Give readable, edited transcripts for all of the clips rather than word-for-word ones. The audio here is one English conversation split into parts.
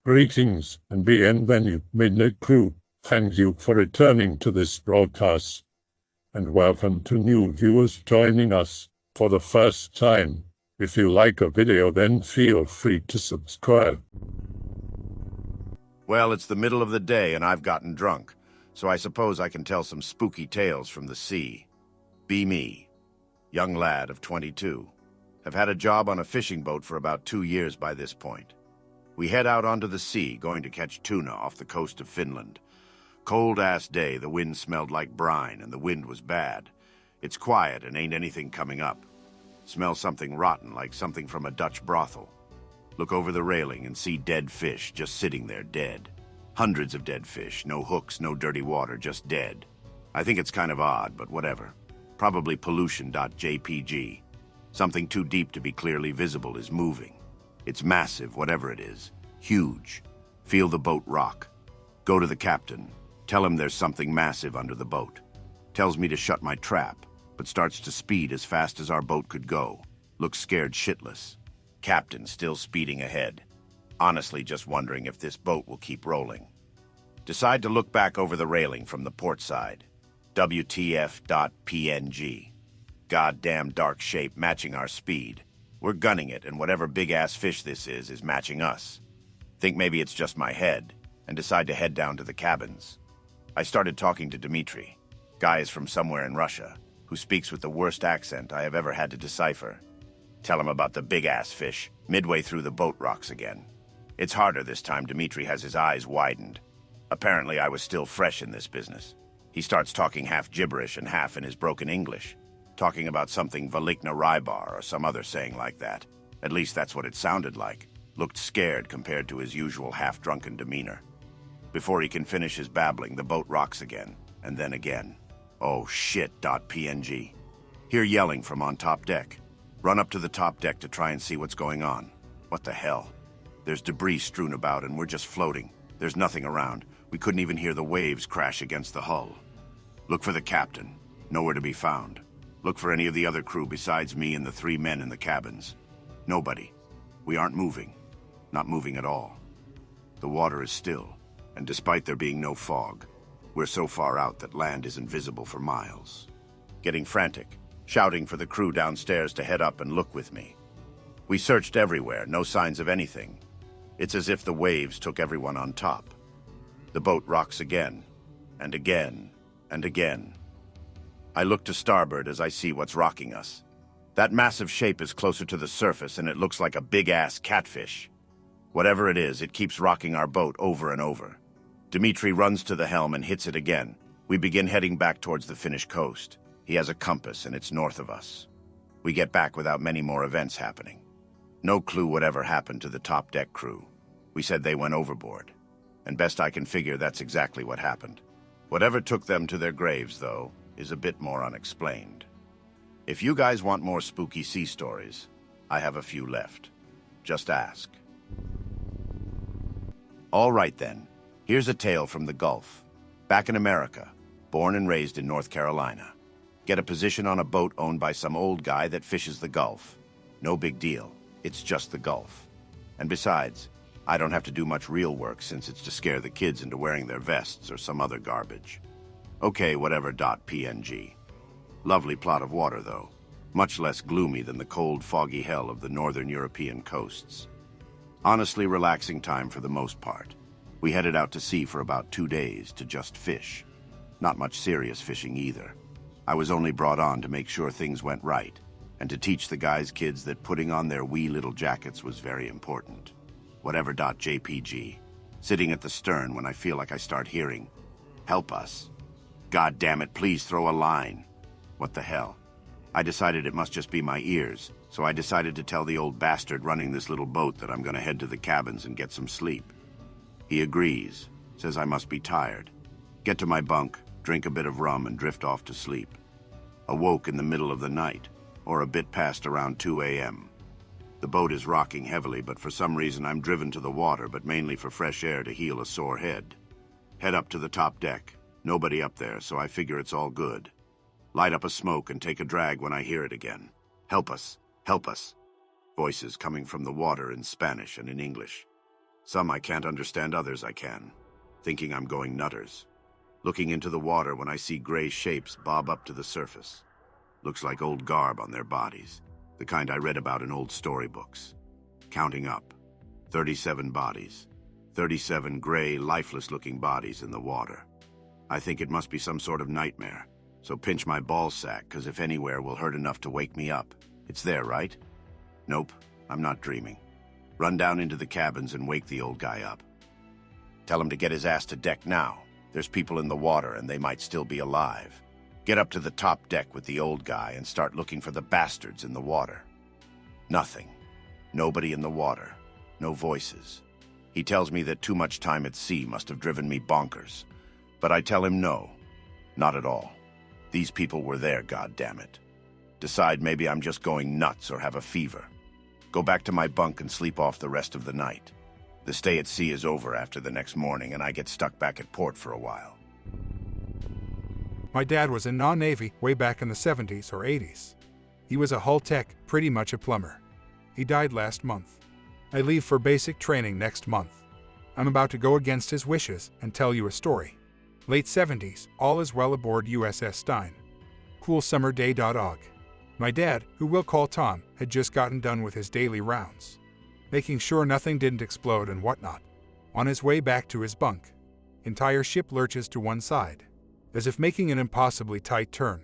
Greetings and bienvenue, Midnight Crew. Thank you for returning to this broadcast, and welcome to new viewers joining us for the first time. If you like a video, then feel free to subscribe. Well, it's the middle of the day and I've gotten drunk, so I suppose I can tell some spooky tales from the sea. Be me, young lad of 22. Have had a job on a fishing boat for about 2 years by this point. We head out onto the sea, going to catch tuna off the coast of Finland. Cold-ass day, the wind smelled like brine and the wind was bad. It's quiet and ain't anything coming up. Smell something rotten, like something from a Dutch brothel. Look over the railing and see dead fish just sitting there dead. Hundreds of dead fish, no hooks, no dirty water, just dead. I think it's kind of odd, but whatever. Probably pollution.jpg. Something too deep to be clearly visible is moving. It's massive, whatever it is. Huge. Feel the boat rock. Go to the captain. Tell him there's something massive under the boat. Tells me to shut my trap, but starts to speed as fast as our boat could go. Looks scared shitless. Captain still speeding ahead. Honestly just wondering if this boat will keep rolling. Decide to look back over the railing from the port side. WTF.PNG. Goddamn dark shape matching our speed. We're gunning it, and whatever big-ass fish this is matching us. Think maybe it's just my head, and decide to head down to the cabins. I started talking to Dmitri. Guy is from somewhere in Russia, who speaks with the worst accent I have ever had to decipher. Tell him about the big-ass fish. Midway through, the boat rocks again. It's harder this time. Dmitri has his eyes widened. Apparently I was still fresh in this business. He starts talking half gibberish and half in his broken English. Talking about something Velikna Rybar or some other saying like that. At least that's what it sounded like. Looked scared compared to his usual half-drunken demeanor. Before he can finish his babbling, the boat rocks again, and then again. Oh shit.png. Hear yelling from on top deck. Run up to the top deck to try and see what's going on. What the hell? There's debris strewn about and we're just floating. There's nothing around. We couldn't even hear the waves crash against the hull. Look for the captain. Nowhere to be found. Look for any of the other crew besides me and the 3 men in the cabins. Nobody. We aren't moving. Not moving at all. The water is still, and despite there being no fog, we're so far out that land isn't visible for miles. Getting frantic, shouting for the crew downstairs to head up and look with me. We searched everywhere, no signs of anything. It's as if the waves took everyone on top. The boat rocks again, and again, and again. I look to starboard as I see what's rocking us. That massive shape is closer to the surface and it looks like a big-ass catfish. Whatever it is, it keeps rocking our boat over and over. Dmitri runs to the helm and hits it again. We begin heading back towards the Finnish coast. He has a compass and it's north of us. We get back without many more events happening. No clue whatever happened to the top deck crew. We said they went overboard. And best I can figure, that's exactly what happened. Whatever took them to their graves, though, is a bit more unexplained. If you guys want more spooky sea stories, I have a few left. Just ask. All right then, here's a tale from the Gulf. Back in America, born and raised in North Carolina. Get a position on a boat owned by some old guy that fishes the Gulf. No big deal, it's just the Gulf. And besides, I don't have to do much real work since it's to scare the kids into wearing their vests or some other garbage. Okay, whatever.png. Lovely plot of water, though. Much less gloomy than the cold, foggy hell of the northern European coasts. Honestly relaxing time for the most part. We headed out to sea for about 2 days to just fish. Not much serious fishing either. I was only brought on to make sure things went right, and to teach the guys' kids that putting on their wee little jackets was very important. Whatever.jpg. Sitting at the stern when I feel like I start hearing, "Help us. God damn it, please throw a line." What the hell? I decided it must just be my ears, so I decided to tell the old bastard running this little boat that I'm gonna head to the cabins and get some sleep. He agrees, says I must be tired. Get to my bunk, drink a bit of rum, and drift off to sleep. Awoke in the middle of the night, or a bit past around 2 a.m. The boat is rocking heavily, but for some reason I'm driven to the water, but mainly for fresh air to heal a sore head. Head up to the top deck. Nobody up there, so I figure it's all good. Light up a smoke and take a drag when I hear it again. "Help us! Help us!" Voices coming from the water in Spanish and in English. Some I can't understand, others I can, thinking I'm going nutters. Looking into the water when I see gray shapes bob up to the surface. Looks like old garb on their bodies, the kind I read about in old storybooks. Counting up, 37 bodies, 37 gray, lifeless-looking bodies in the water. I think it must be some sort of nightmare, so pinch my ballsack, 'cause if anywhere will hurt enough to wake me up. It's there, right? Nope, I'm not dreaming. Run down into the cabins and wake the old guy up. Tell him to get his ass to deck now. There's people in the water and they might still be alive. Get up to the top deck with the old guy and start looking for the bastards in the water. Nothing. Nobody in the water. No voices. He tells me that too much time at sea must have driven me bonkers. But I tell him no. Not at all. These people were there, goddammit. Decide maybe I'm just going nuts or have a fever. Go back to my bunk and sleep off the rest of the night. The stay at sea is over after the next morning and I get stuck back at port for a while. My dad was in non-Navy way back in the 70s or 80s. He was a hull tech, pretty much a plumber. He died last month. I leave for basic training next month. I'm about to go against his wishes and tell you a story. Late 70s, all is well aboard USS Stein. Cool summer day.og. My dad, who we'll call Tom, had just gotten done with his daily rounds, making sure nothing didn't explode and whatnot. On his way back to his bunk, entire ship lurches to one side, as if making an impossibly tight turn.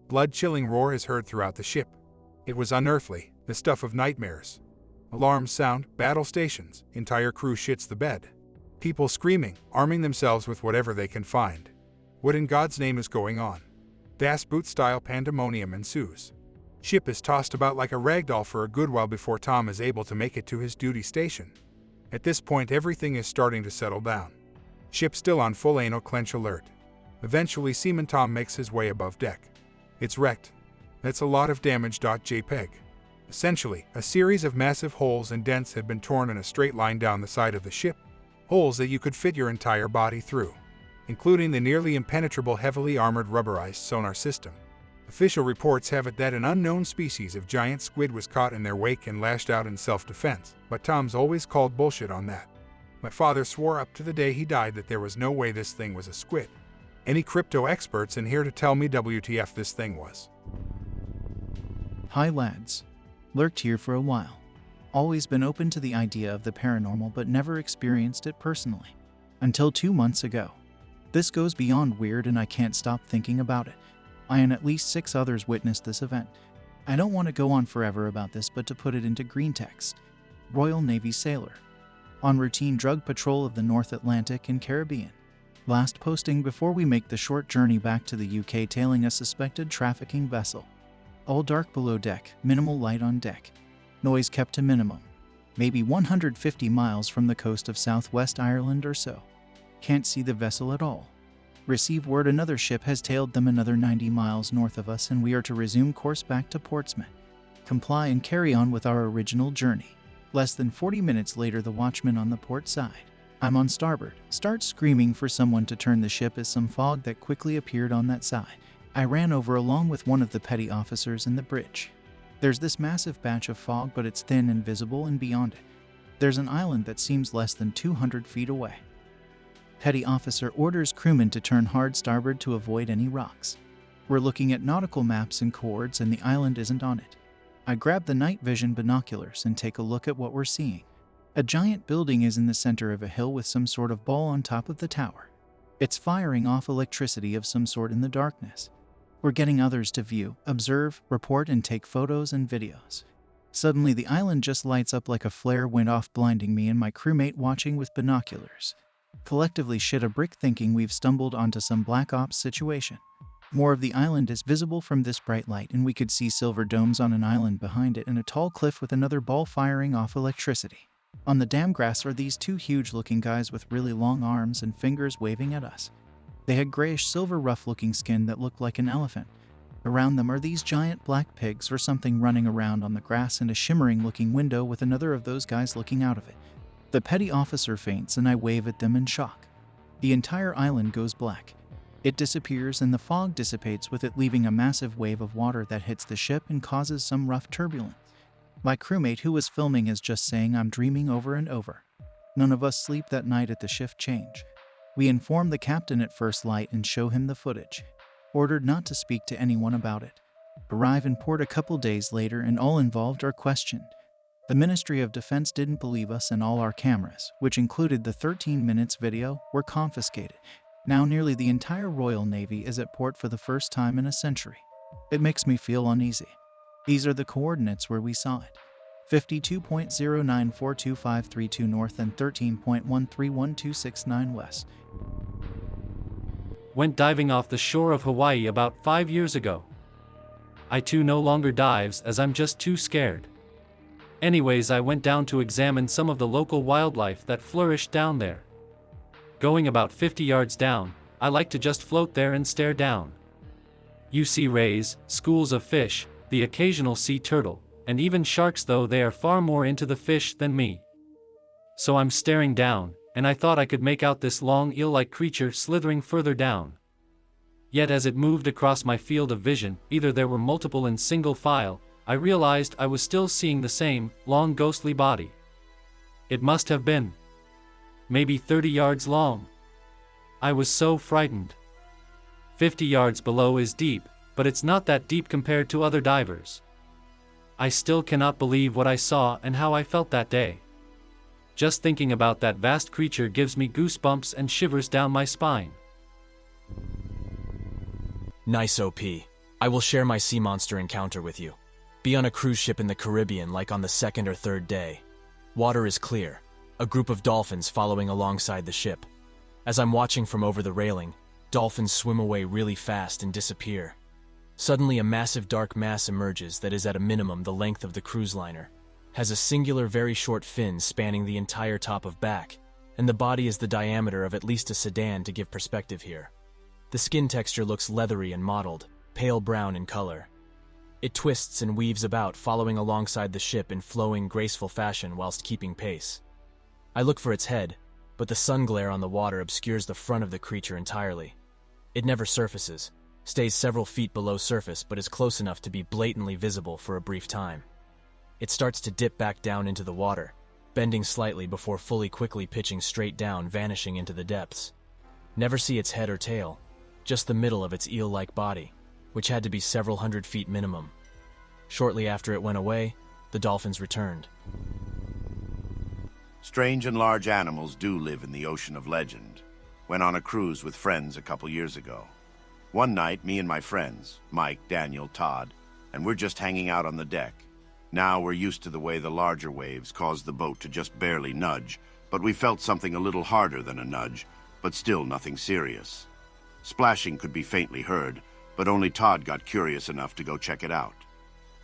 Blood-chilling roar is heard throughout the ship. It was unearthly, the stuff of nightmares. Alarms sound, battle stations, entire crew shits the bed. People screaming, arming themselves with whatever they can find. What in God's name is going on? Das Boot-style pandemonium ensues. Ship is tossed about like a ragdoll for a good while before Tom is able to make it to his duty station. At this point, everything is starting to settle down. Ship still on full anal clench alert. Eventually, Seaman Tom makes his way above deck. It's wrecked. That's a lot of damage. JPEG. Essentially, a series of massive holes and dents had been torn in a straight line down the side of the ship. Holes that you could fit your entire body through, including the nearly impenetrable heavily armored rubberized sonar system. Official reports have it that an unknown species of giant squid was caught in their wake and lashed out in self-defense, but Tom's always called bullshit on that. My father swore up to the day he died that there was no way this thing was a squid. Any crypto experts in here to tell me WTF this thing was? Hi lads. Lurked here for a while. Always been open to the idea of the paranormal but never experienced it personally. Until 2 months ago. This goes beyond weird and I can't stop thinking about it. I and at least 6 others witnessed this event. I don't want to go on forever about this, but to put it into Greentext, Royal Navy sailor. On routine drug patrol of the North Atlantic and Caribbean. Last posting before we make the short journey back to the UK, tailing a suspected trafficking vessel. All dark below deck, minimal light on deck. Noise kept to minimum. Maybe 150 miles from the coast of southwest Ireland or so. Can't see the vessel at all. Receive word another ship has tailed them another 90 miles north of us and we are to resume course back to Portsmouth. Comply and carry on with our original journey. Less than 40 minutes later, the watchman on the port side, I'm on starboard, starts screaming for someone to turn the ship as some fog that quickly appeared on that side. I ran over along with one of the petty officers in the bridge. There's this massive batch of fog, but it's thin and visible, and beyond it, there's an island that seems less than 200 feet away. Petty officer orders crewmen to turn hard starboard to avoid any rocks. We're looking at nautical maps and coords and the island isn't on it. I grab the night vision binoculars and take a look at what we're seeing. A giant building is in the center of a hill with some sort of ball on top of the tower. It's firing off electricity of some sort in the darkness. We're getting others to view, observe, report, and take photos and videos. Suddenly the island just lights up like a flare went off, blinding me and my crewmate watching with binoculars. Collectively shit a brick, thinking we've stumbled onto some black ops situation. More of the island is visible from this bright light and we could see silver domes on an island behind it and a tall cliff with another ball firing off electricity. On the damn grass are these 2 huge-looking guys with really long arms and fingers waving at us. They had grayish-silver rough-looking skin that looked like an elephant. Around them are these giant black pigs or something running around on the grass and a shimmering-looking window with another of those guys looking out of it. The petty officer faints and I wave at them in shock. The entire island goes black. It disappears and the fog dissipates with it, leaving a massive wave of water that hits the ship and causes some rough turbulence. My crewmate who was filming is just saying I'm dreaming over and over. None of us sleep that night at the shift change. We inform the captain at first light and show him the footage. Ordered not to speak to anyone about it. Arrive in port a couple days later and all involved are questioned. The Ministry of Defense didn't believe us and all our cameras, which included the 13 minutes video, were confiscated. Now nearly the entire Royal Navy is at port for the first time in a century. It makes me feel uneasy. These are the coordinates where we saw it. 52.09425532 north and 13.131269 west. Went diving off the shore of Hawaii about 5 years ago. I too no longer dives as I'm just too scared. Anyways, I went down to examine some of the local wildlife that flourished down there. Going about 50 yards down, I like to just float there and stare down. You see rays, schools of fish, the occasional sea turtle, and even sharks, though they are far more into the fish than me. So I'm staring down, and I thought I could make out this long eel-like creature slithering further down. Yet as it moved across my field of vision, either there were multiple in single file, I realized I was still seeing the same, long ghostly body. It must have been maybe 30 yards long. I was so frightened. 50 yards below is deep, but it's not that deep compared to other divers. I still cannot believe what I saw and how I felt that day. Just thinking about that vast creature gives me goosebumps and shivers down my spine. Nice OP. I will share my sea monster encounter with you. Be on a cruise ship in the Caribbean like on the second or third day. Water is clear. A group of dolphins following alongside the ship. As I'm watching from over the railing, dolphins swim away really fast and disappear. Suddenly a massive dark mass emerges that is at a minimum the length of the cruise liner, has a singular very short fin spanning the entire top of back, and the body is the diameter of at least a sedan to give perspective here. The skin texture looks leathery and mottled, pale brown in color. It twists and weaves about, following alongside the ship in flowing, graceful fashion whilst keeping pace. I look for its head, but the sun glare on the water obscures the front of the creature entirely. It never surfaces, stays several feet below surface, but is close enough to be blatantly visible for a brief time. It starts to dip back down into the water, bending slightly before quickly pitching straight down, vanishing into the depths. Never see its head or tail, just the middle of its eel-like body, which had to be several hundred feet minimum. Shortly after it went away, the dolphins returned. Strange and large animals do live in the ocean of legend. Went on a cruise with friends a couple years ago. One night, me and my friends, Mike, Daniel, Todd, and we're just hanging out on the deck. Now we're used to the way the larger waves cause the boat to just barely nudge, but we felt something a little harder than a nudge, but still nothing serious. Splashing could be faintly heard, but only Todd got curious enough to go check it out.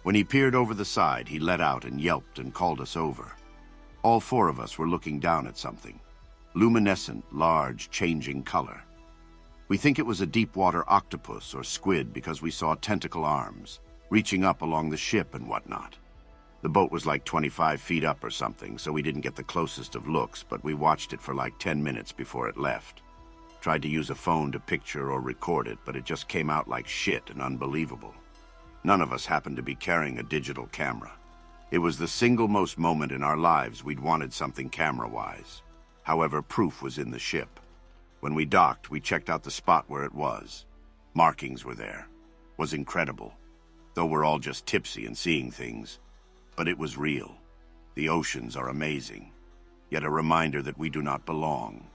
When he peered over the side, he let out and yelped and called us over. All four of us were looking down at something. Luminescent, large, changing color. We think it was a deep-water octopus or squid because we saw tentacle arms, reaching up along the ship and whatnot. The boat was like 25 feet up or something, so we didn't get the closest of looks, but we watched it for like 10 minutes before it left. Tried to use a phone to picture or record it, but it just came out like shit and unbelievable. None of us happened to be carrying a digital camera. It was the single most moment in our lives we'd wanted something camera-wise. However, proof was in the ship. When we docked, we checked out the spot where it was. Markings were there. Was incredible. Though we're all just tipsy and seeing things. But it was real. The oceans are amazing. Yet a reminder that we do not belong.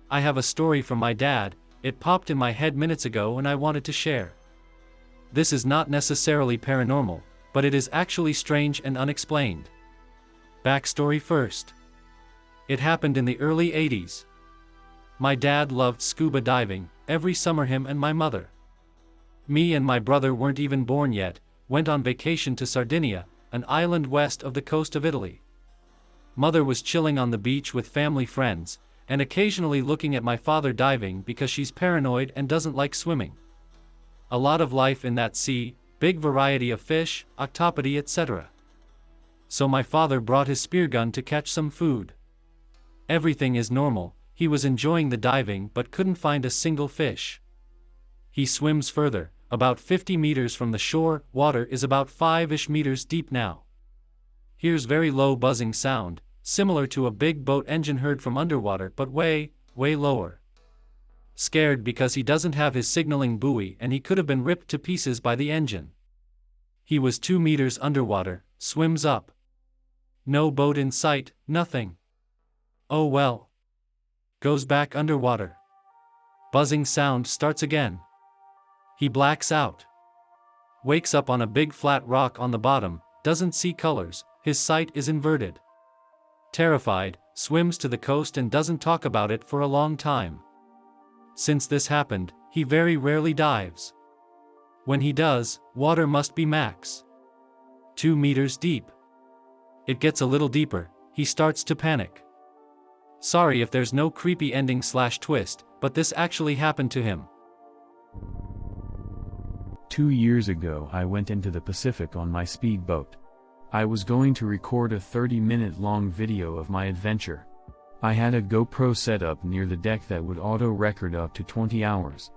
I have a story from my dad. It popped in my head minutes ago and I wanted to share. This is not necessarily paranormal, but it is actually strange and unexplained. Backstory first. It happened in the early 80s. My dad loved scuba diving, every summer him and my mother. Me and my brother weren't even born yet, went on vacation to Sardinia, an island west of the coast of Italy. Mother was chilling on the beach with family friends, and occasionally looking at my father diving because she's paranoid and doesn't like swimming. A lot of life in that sea, big variety of fish, octopody, etc. So my father brought his spear gun to catch some food. Everything is normal, he was enjoying the diving but couldn't find a single fish. He swims further, about 50 meters from the shore. Water is about 5-ish meters deep now. Hears very low buzzing sound, similar to a big boat engine heard from underwater but way, way lower. Scared because he doesn't have his signaling buoy and he could have been ripped to pieces by the engine. He was 2 meters underwater, swims up. No boat in sight, nothing. Oh well. Goes back underwater. Buzzing sound starts again. He blacks out. Wakes up on a big flat rock on the bottom, doesn't see colors, his sight is inverted. Terrified, swims to the coast and doesn't talk about it for a long time. Since this happened, he very rarely dives. When he does, water must be max 2 meters deep. It gets a little deeper, he starts to panic. Sorry if there's no creepy ending/twist, but this actually happened to him. 2 years ago I went into the Pacific on my speedboat. I was going to record a 30-minute-long video of my adventure. I had a GoPro set up near the deck that would auto-record up to 20 hours.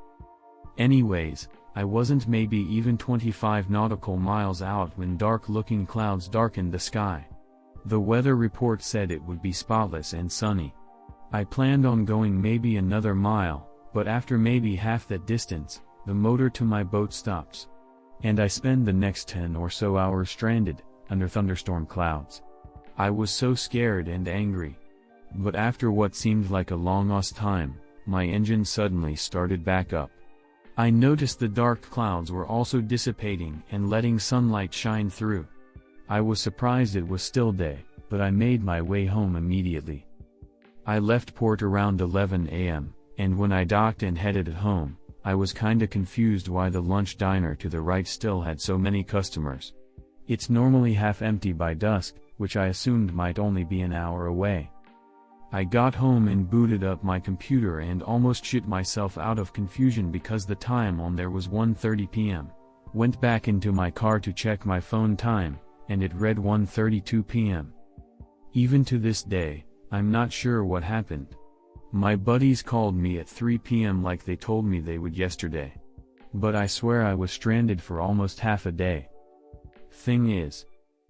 Anyways, I wasn't maybe even 25 nautical miles out when dark-looking clouds darkened the sky. The weather report said it would be spotless and sunny. I planned on going maybe another mile, but after maybe half that distance, the motor to my boat stops. And I spend the next 10 or so hours stranded, under thunderstorm clouds. I was so scared and angry. But after what seemed like a long-ass time, my engine suddenly started back up. I noticed the dark clouds were also dissipating and letting sunlight shine through. I was surprised it was still day, but I made my way home immediately. I left port around 11 a.m., and when I docked and headed home, I was kinda confused why the lunch diner to the right still had so many customers. It's normally half empty by dusk, which I assumed might only be an hour away. I got home and booted up my computer and almost shit myself out of confusion because the time on there was 1:30 p.m. Went back into my car to check my phone time, and it read 1:32 p.m. Even to this day, I'm not sure what happened. My buddies called me at 3 p.m. like they told me they would yesterday. But I swear I was stranded for almost half a day. Thing is,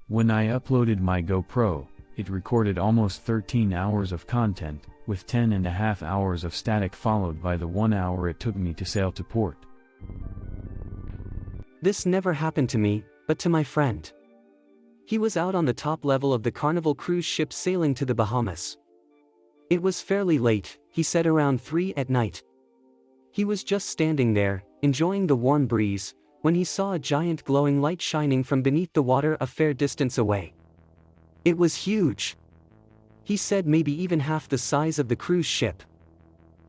when I uploaded my GoPro, it recorded almost 13 hours of content, with 10.5 hours of static followed by the 1 hour it took me to sail to port. This never happened to me, but to my friend. He was out on the top level of the Carnival cruise ship sailing to the Bahamas. It was fairly late, he said around 3 at night. He was just standing there, enjoying the warm breeze, when he saw a giant glowing light shining from beneath the water a fair distance away. It was huge. He said maybe even half the size of the cruise ship.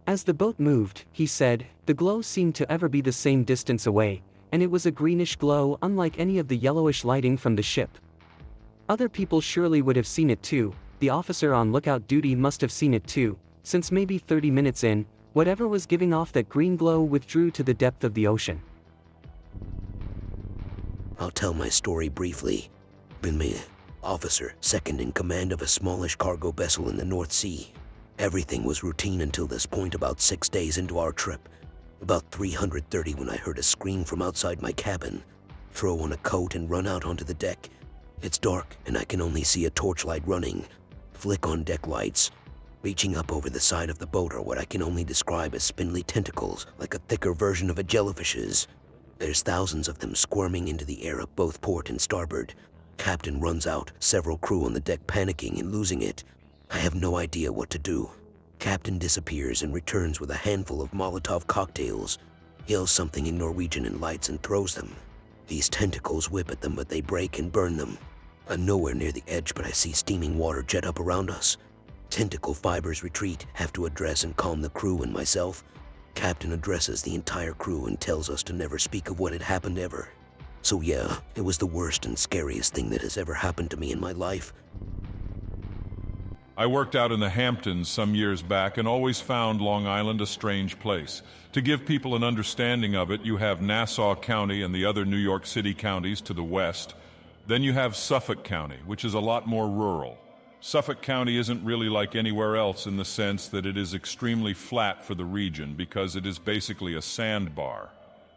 As the boat moved, he said, the glow seemed to ever be the same distance away, and it was a greenish glow unlike any of the yellowish lighting from the ship. Other people surely would have seen it too. The officer on lookout duty must have seen it too, since maybe 30 minutes in, whatever was giving off that green glow withdrew to the depth of the ocean. I'll tell my story briefly. Been me, officer, second in command of a smallish cargo vessel in the North Sea. Everything was routine until this point about 6 days into our trip. About 3:30 when I heard a scream from outside my cabin. Throw on a coat and run out onto the deck. It's dark and I can only see a torchlight running. Flick on deck lights. Reaching up over the side of the boat are what I can only describe as spindly tentacles, like a thicker version of a jellyfish's. There's thousands of them squirming into the air up both port and starboard. Captain runs out, several crew on the deck panicking and losing it. I have no idea what to do. Captain disappears and returns with a handful of Molotov cocktails. Yells something in Norwegian and lights and throws them. These tentacles whip at them, but they break and burn them. I'm nowhere near the edge, but I see steaming water jet up around us. Tentacle fibers retreat, have to address and calm the crew and myself. Captain addresses the entire crew and tells us to never speak of what had happened ever. So yeah, it was the worst and scariest thing that has ever happened to me in my life. I worked out in the Hamptons some years back and always found Long Island a strange place. To give people an understanding of it, you have Nassau County and the other New York City counties to the west. Then you have Suffolk County, which is a lot more rural. Suffolk County isn't really like anywhere else in the sense that it is extremely flat for the region because it is basically a sandbar.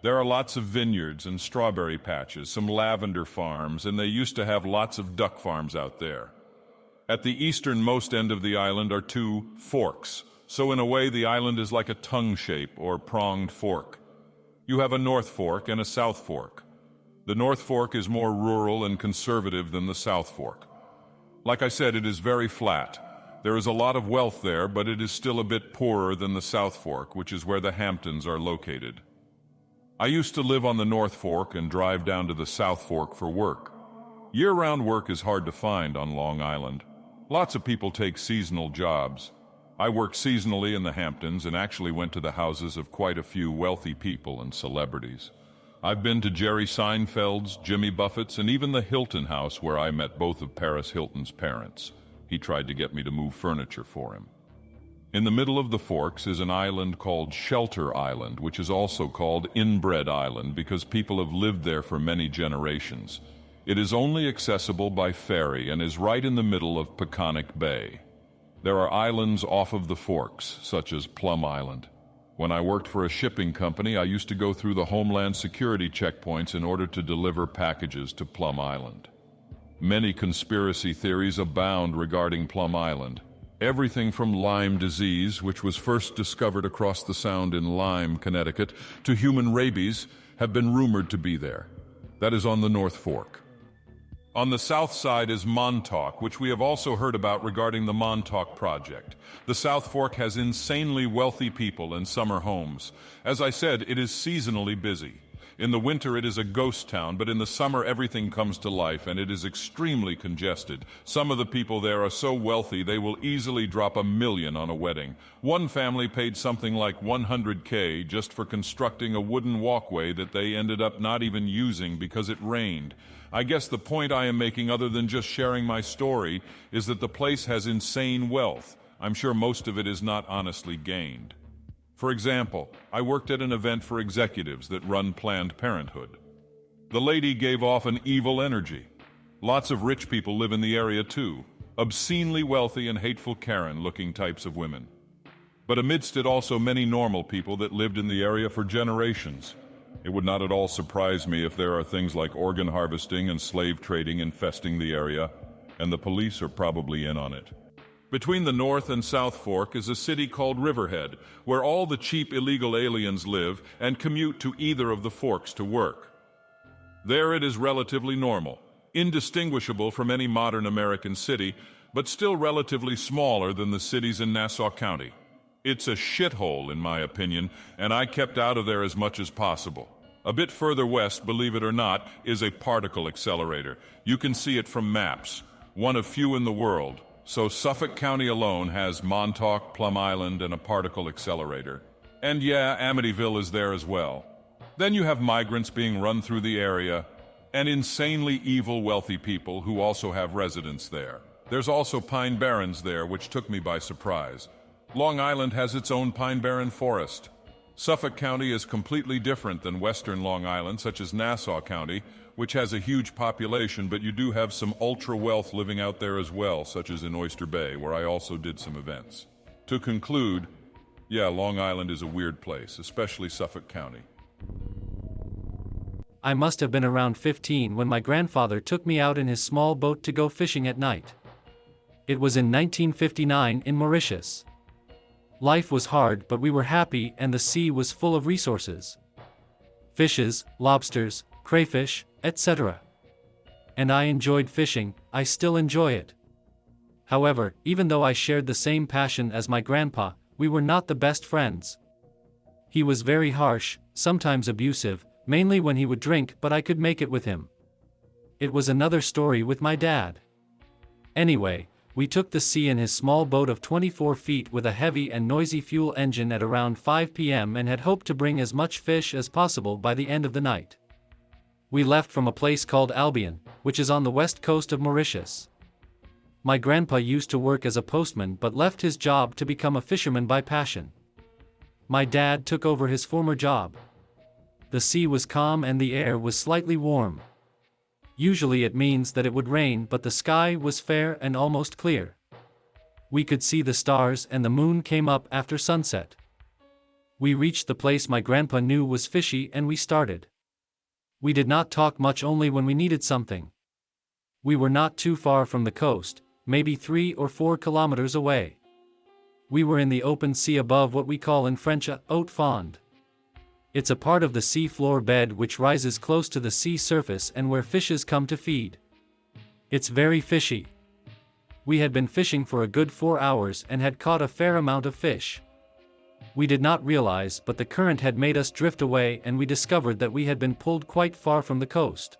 There are lots of vineyards and strawberry patches, some lavender farms, and they used to have lots of duck farms out there. At the easternmost end of the island are two forks, so in a way the island is like a tongue shape or pronged fork. You have a north fork and a south fork. The north fork is more rural and conservative than the south fork. Like I said, it is very flat. There is a lot of wealth there, but it is still a bit poorer than the South Fork, which is where the Hamptons are located. I used to live on the North Fork and drive down to the South Fork for work. Year-round work is hard to find on Long Island. Lots of people take seasonal jobs. I worked seasonally in the Hamptons and actually went to the houses of quite a few wealthy people and celebrities. I've been to Jerry Seinfeld's, Jimmy Buffett's, and even the Hilton house where I met both of Paris Hilton's parents. He tried to get me to move furniture for him. In the middle of the Forks is an island called Shelter Island, which is also called Inbred Island because people have lived there for many generations. It is only accessible by ferry and is right in the middle of Peconic Bay. There are islands off of the Forks, such as Plum Island. When I worked for a shipping company, I used to go through the Homeland Security checkpoints in order to deliver packages to Plum Island. Many conspiracy theories abound regarding Plum Island. Everything from Lyme disease, which was first discovered across the Sound in Lyme, Connecticut, to human rabies, have been rumored to be there. That is on the North Fork. On the south side is Montauk, which we have also heard about regarding the Montauk Project. The South Fork has insanely wealthy people and summer homes. As I said, it is seasonally busy. In the winter, it is a ghost town, but in the summer, everything comes to life, and it is extremely congested. Some of the people there are so wealthy, they will easily drop $1 million on a wedding. One family paid something like $100K just for constructing a wooden walkway that they ended up not even using because it rained. I guess the point I am making, other than just sharing my story, is that the place has insane wealth. I'm sure most of it is not honestly gained. For example, I worked at an event for executives that run Planned Parenthood. The lady gave off an evil energy. Lots of rich people live in the area too, obscenely wealthy and hateful Karen-looking types of women. But amidst it also many normal people that lived in the area for generations. It would not at all surprise me if there are things like organ harvesting and slave trading infesting the area, and the police are probably in on it. Between the North and South Fork is a city called Riverhead, where all the cheap illegal aliens live and commute to either of the forks to work. There it is relatively normal, indistinguishable from any modern American city, but still relatively smaller than the cities in Nassau County. It's a shithole, in my opinion, and I kept out of there as much as possible. A bit further west, believe it or not, is a particle accelerator. You can see it from maps, one of few in the world. So Suffolk County alone has Montauk, Plum Island, and a particle accelerator. And yeah, Amityville is there as well. Then you have migrants being run through the area, and insanely evil wealthy people who also have residents there. There's also Pine Barrens there, which took me by surprise. Long Island has its own Pine Barren forest. Suffolk County is completely different than western Long Island, such as Nassau County, which has a huge population, but you do have some ultra-wealth living out there as well, such as in Oyster Bay, where I also did some events. To conclude, yeah, Long Island is a weird place, especially Suffolk County. I must have been around 15 when my grandfather took me out in his small boat to go fishing at night. It was in 1959 in Mauritius. Life was hard, but we were happy and the sea was full of resources. Fishes, lobsters, crayfish, etc. And I enjoyed fishing. I still enjoy it. However, even though I shared the same passion as my grandpa, we were not the best friends. He was very harsh, sometimes abusive, mainly when he would drink, but I could make it with him. It was another story with my dad. Anyway, we took the sea in his small boat of 24 feet with a heavy and noisy fuel engine at around 5 p.m. and had hoped to bring as much fish as possible by the end of the night. We left from a place called Albion, which is on the west coast of Mauritius. My grandpa used to work as a postman but left his job to become a fisherman by passion. My dad took over his former job. The sea was calm and the air was slightly warm. Usually it means that it would rain, but the sky was fair and almost clear. We could see the stars and the moon came up after sunset. We reached the place my grandpa knew was fishy and we started. We did not talk much, only when we needed something. We were not too far from the coast, maybe 3 or 4 kilometers away. We were in the open sea above what we call in French a haute fond. It's a part of the sea floor bed which rises close to the sea surface and where fishes come to feed. It's very fishy. We had been fishing for a good 4 hours and had caught a fair amount of fish. We did not realize, but the current had made us drift away and we discovered that we had been pulled quite far from the coast.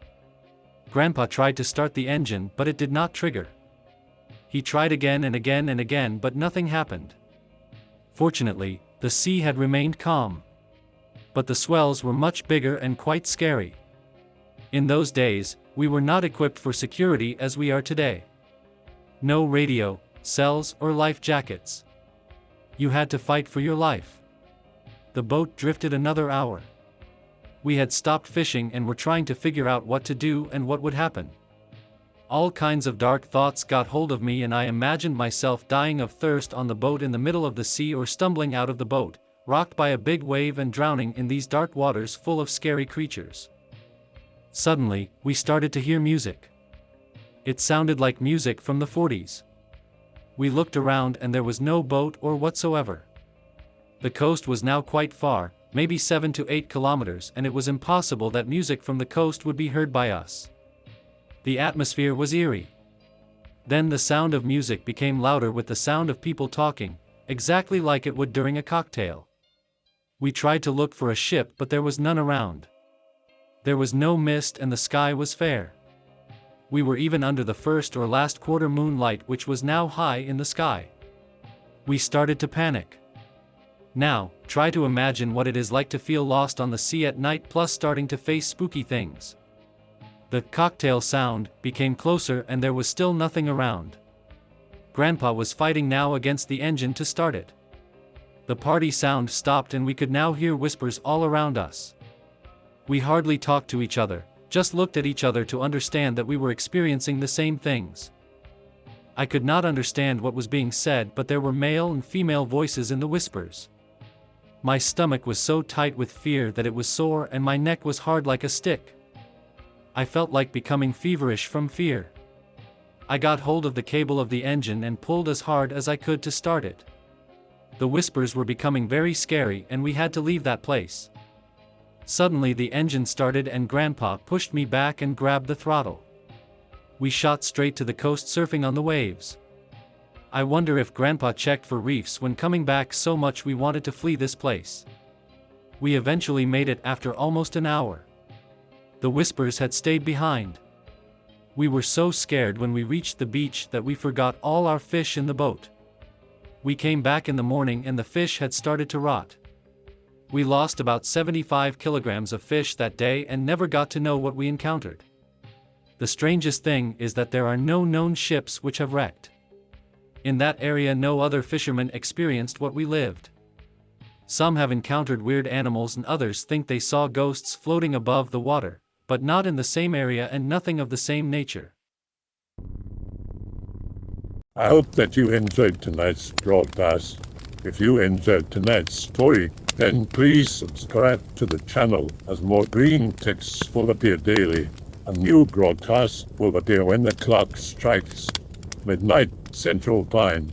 Grandpa tried to start the engine, but it did not trigger. He tried again and again and again, but nothing happened. Fortunately, the sea had remained calm. But the swells were much bigger and quite scary. In those days, we were not equipped for security as we are today. No radio, cells, or life jackets. You had to fight for your life. The boat drifted another hour. We had stopped fishing and were trying to figure out what to do and what would happen. All kinds of dark thoughts got hold of me and I imagined myself dying of thirst on the boat in the middle of the sea or stumbling out of the boat, rocked by a big wave and drowning in these dark waters full of scary creatures. Suddenly, we started to hear music. It sounded like music from the 40s. We looked around and there was no boat or whatsoever. The coast was now quite far, maybe 7 to 8 kilometers, and it was impossible that music from the coast would be heard by us. The atmosphere was eerie. Then the sound of music became louder with the sound of people talking, exactly like it would during a cocktail. We tried to look for a ship, but there was none around. There was no mist and the sky was fair. We were even under the first or last quarter moonlight, which was now high in the sky. We started to panic. Now, try to imagine what it is like to feel lost on the sea at night plus starting to face spooky things. The cocktail sound became closer and there was still nothing around. Grandpa was fighting now against the engine to start it. The party sound stopped and we could now hear whispers all around us. We hardly talked to each other, just looked at each other to understand that we were experiencing the same things. I could not understand what was being said, but there were male and female voices in the whispers. My stomach was so tight with fear that it was sore and my neck was hard like a stick. I felt like becoming feverish from fear. I got hold of the cable of the engine and pulled as hard as I could to start it. The whispers were becoming very scary and we had to leave that place. Suddenly the engine started and Grandpa pushed me back and grabbed the throttle. We shot straight to the coast, surfing on the waves. I wonder if Grandpa checked for reefs when coming back, so much we wanted to flee this place. We eventually made it after almost an hour. The whispers had stayed behind. We were so scared when we reached the beach that we forgot all our fish in the boat. We came back in the morning and the fish had started to rot. We lost about 75 kilograms of fish that day and never got to know what we encountered. The strangest thing is that there are no known ships which have wrecked. In that area no other fishermen experienced what we lived. Some have encountered weird animals and others think they saw ghosts floating above the water, but not in the same area and nothing of the same nature. I hope that you enjoyed tonight's broadcast. If you enjoyed tonight's story, then please subscribe to the channel, as more green texts will appear daily. A new broadcast will appear when the clock strikes midnight Central Time.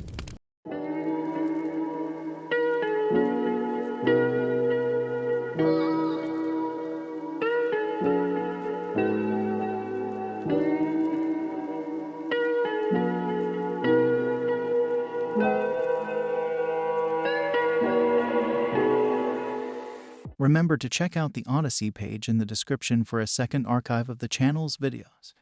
Remember to check out the Odyssey page in the description for a second archive of the channel's videos.